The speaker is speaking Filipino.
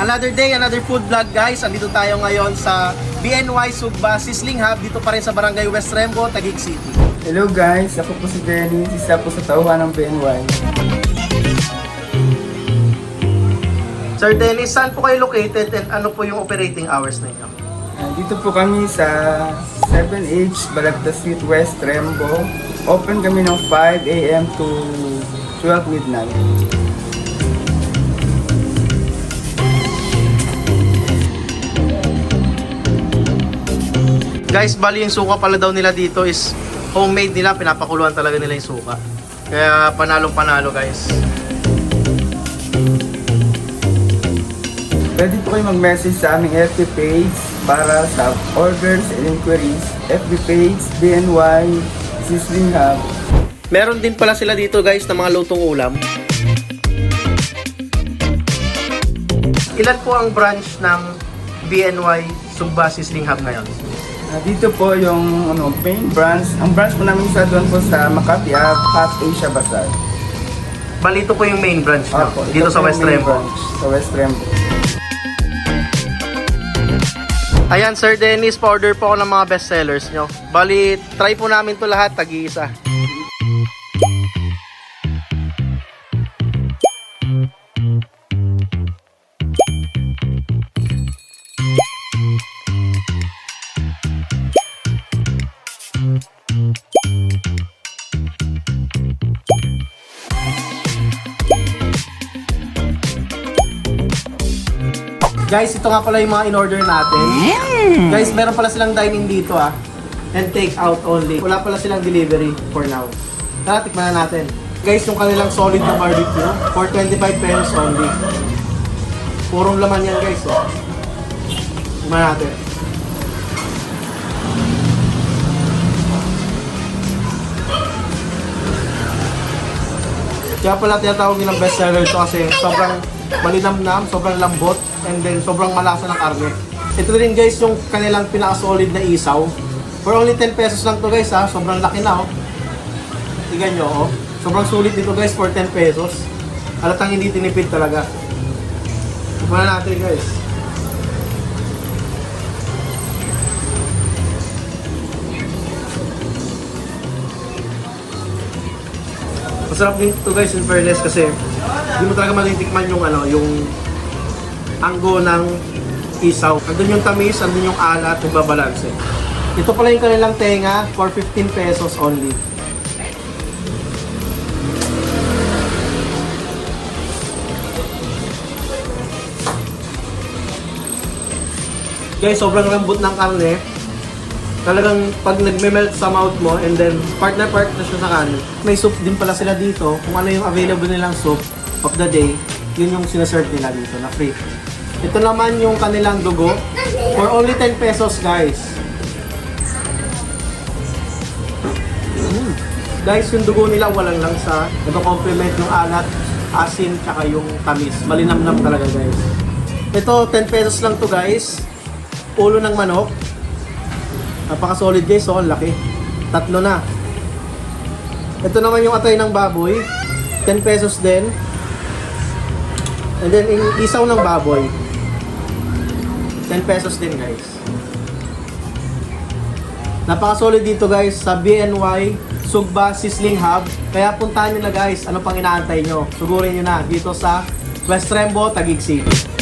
Another day, another food vlog guys. Andito tayo ngayon sa BNY Sugba Sizzling Hub dito pa rin sa Barangay West Rembo, Taguig City. Hello guys, ako po si Dennis, isa po sa tauhan ng BNY. Sir Dennis, saan po kayo located and ano po yung operating hours ninyo? Dito po kami sa 7H Balagta Street, West Rembo. Open kami ng 5 AM to 12 midnight. Guys, bali yung suka pala daw nila dito is homemade nila, pinapakuluan talaga nila yung suka. Kaya panalong panalo guys. Pwede po kayo mag-message sa aming FB page para sa orders and inquiries. FB page, BNY, Sizzling Hub. Meron din pala sila dito guys na mga lutong ulam. Ilan po ang branch ng BNY Sugba Sizzling Hub ngayon? Dito po yung main branch. Ang branch po namin isa doon po sa Makati Half Asia Bazaar. Bali ito po yung main branch na Opo, dito ito sa po West yung main Rembo. branch, sa West Rembo. Ayan Sir Dennis, pa-order po ako ng mga bestsellers nyo. Bali, try po namin to lahat, tag-iisa. Guys, ito nga pala yung mga in-order natin. Guys, meron pala silang dine-in dito and take out only. Wala pala silang delivery for now. Tara, tikman na natin. Guys, yung kanilang solid na barbecue for 25 pesos only. Purong laman yan guys. Tikman natin. Kaya pala tinatawag nilang bestseller ito kasi sobrang malinamnam, sobrang lambot, and then sobrang malasa ng karne. Ito rin guys yung kanilang pinaka-solid na isaw. For only 10 pesos lang to guys sobrang laki na Tignan nyo Sobrang sulit dito guys for 10 pesos. Halatang hindi tinipid talaga. Tignan natin guys. Masarap din ito guys in fairness kasi hindi mo talaga matitikman yung yung anggo ng isaw. Andun yung tamis, andun yung alat, nagbabalanse. Ito pala yung kanilang tenga for 15 pesos only. Guys, sobrang lambot ng karne. Talagang pag nagme-melt sa mouth mo and then part na siya sa kanin. May soup din pala sila dito. Kung ano yung available nilang soup of the day, yun yung sinaserve nila dito na free. Ito naman yung kanilang dugo for only 10 pesos guys. Guys, yung dugo nila walang lang sa nag-complement yung alat, asin, tsaka yung tamis. Malinamnam talaga guys. Ito 10 pesos lang to guys. Ulo ng manok. Napaka-solid guys, ang laki. 3 na. Ito naman yung atay ng baboy. 10 pesos din. And then, isaw ng baboy. 10 pesos din guys. Napaka-solid dito guys sa BNY Sugba Sizzling Hub. Kaya puntahan nyo na guys. Ano pang inaantay nyo? Sugurin nyo na dito sa West Rembo, Taguig City.